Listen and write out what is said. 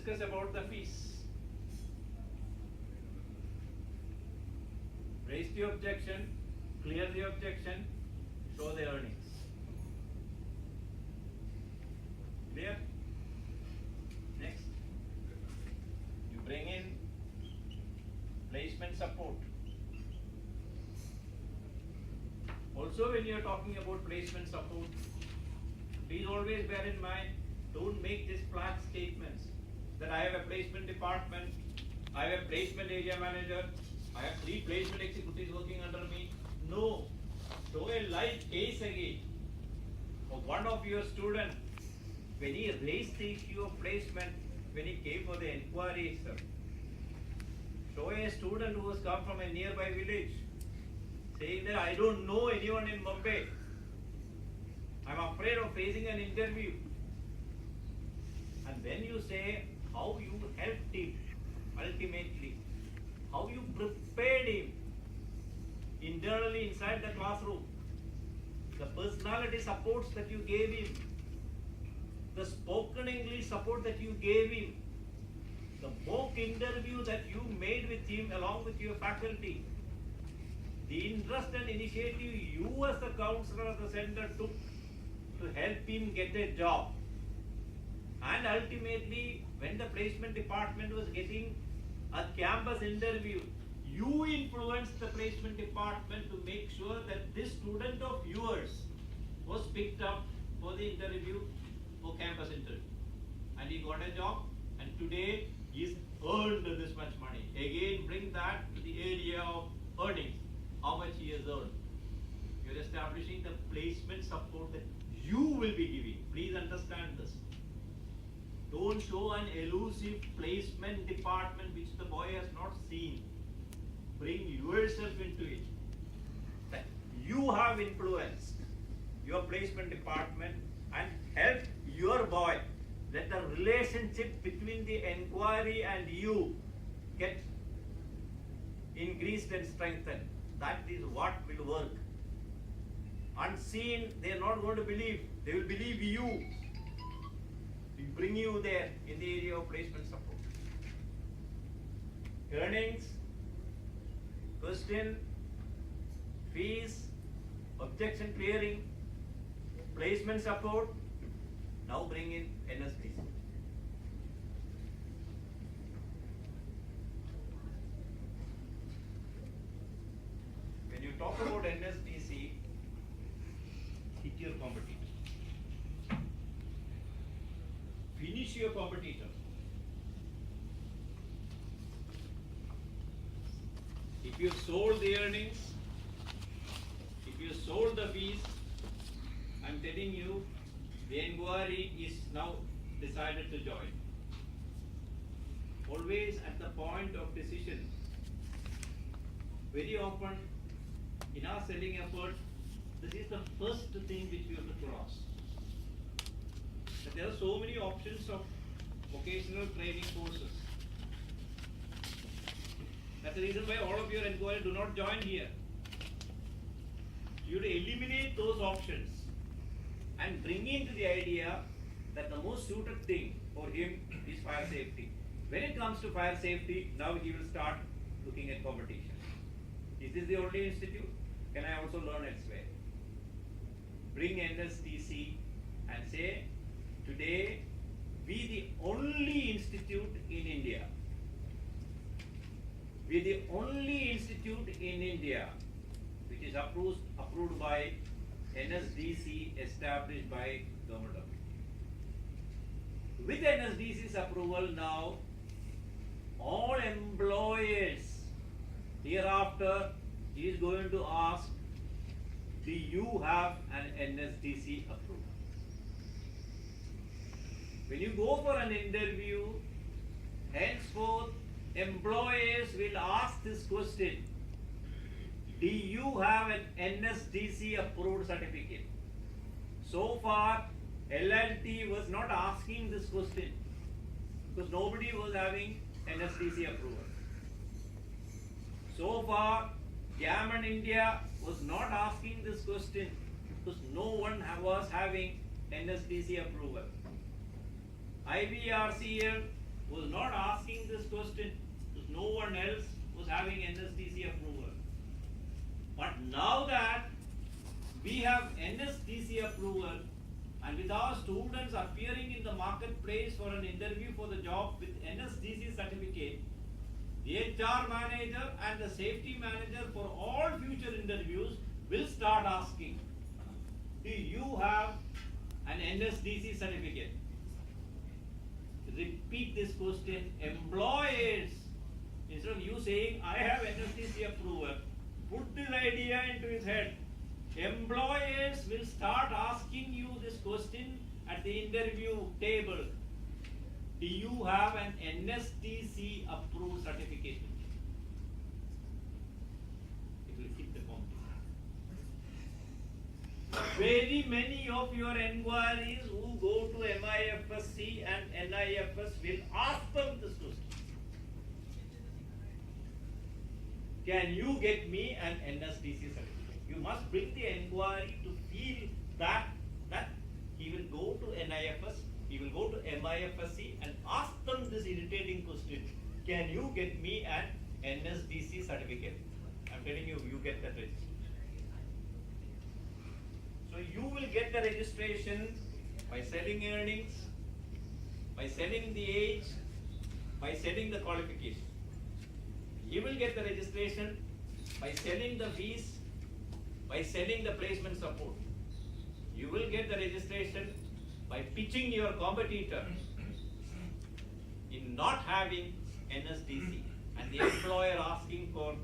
discuss about the fees. Raise the objection, clear the objection, show the earnings. Clear? Next. You bring in placement support. Also, when you are talking about placement support, please always bear in mind, don't make just flat statements that I have a placement department, I have a placement area manager, I have 3 placement executives working under me. No, show a live case again of one of your students when he raised the issue of placement, when he came for the inquiry, sir. Show a student who has come from a nearby village saying that I don't know anyone in Mumbai. I'm afraid of facing an interview. And then you say how you helped him ultimately, how you prepared him internally inside the classroom, the personality supports that you gave him, the spoken English support that you gave him, the mock interview that you made with him along with your faculty, the interest and initiative you as the counselor of the center took to help him get a job. And ultimately, when the placement department was getting a campus interview, you influenced the placement department to make sure that this student of yours was picked up for the interview, for campus interview. And he got a job, and today he's earned this much money. Again, bring that to the area of earnings, how much he has earned. You're establishing the placement support that you will be giving. Please understand this. Don't show an elusive placement department which the boy has not seen. Bring yourself into it. That you have influenced your placement department and help your boy, that the relationship between the inquiry and you get increased and strengthened. That is what will work. Unseen, they are not going to believe. They will believe you. We bring you there in the area of placement support. Earnings, question, fees, objection clearing, placement support. Now bring in NSDC. When you talk about NSDC, hit your competitor. Finish your competitor. If you sold the earnings, if you sold the fees, I'm telling you, the inquiry is now decided to join. Always at the point of decision. Very often in our selling effort, this is the first thing which we have to cross. That there are so many options of vocational training courses. That's the reason why all of your inquiries do not join here. You have to eliminate those options and bring into the idea that the most suited thing for him is fire safety. When it comes to fire safety, now he will start looking at competition. Is this the only institute? Can I also learn elsewhere? Bring NSDC and say, today we the only institute in India. We are the only institute in India which is approved by NSDC, established by Government of India. With NSDC's approval now, all employers hereafter is going to ask, do you have an NSDC approval? When you go for an interview, henceforth employers will ask this question, do you have an NSDC approved certificate? So far, L&T was not asking this question because nobody was having NSDC approval. So far, Gammon India was not asking this question because no one was having NSDC approval. IBRCL was not asking this question, because no one else was having NSDC approval. But now that we have NSDC approval, and with our students appearing in the marketplace for an interview for the job with NSDC certificate, the HR manager and the safety manager for all future interviews will start asking, do you have an NSDC certificate? Repeat this question. Employers, instead of you saying, I have NSDC approval, put this idea into his head. Employers will start asking you this question at the interview table. Do you have an NSDC approved certificate? It will hit the competition. Very many of your inquiries who go to MIFSC and NIFS will ask them this question. Can you get me an NSDC certificate? You must bring the inquiry to feel that he will go to NIFS, he will go to MIFSC and ask them this irritating question. Can you get me an NSDC certificate? I'm telling you, you get that registration. So you will get the registration by selling earnings, by selling the age, by selling the qualification. You will get the registration by selling the fees, by selling the placement support. You will get the registration by pitching your competitor in not having NSDC and the employer asking for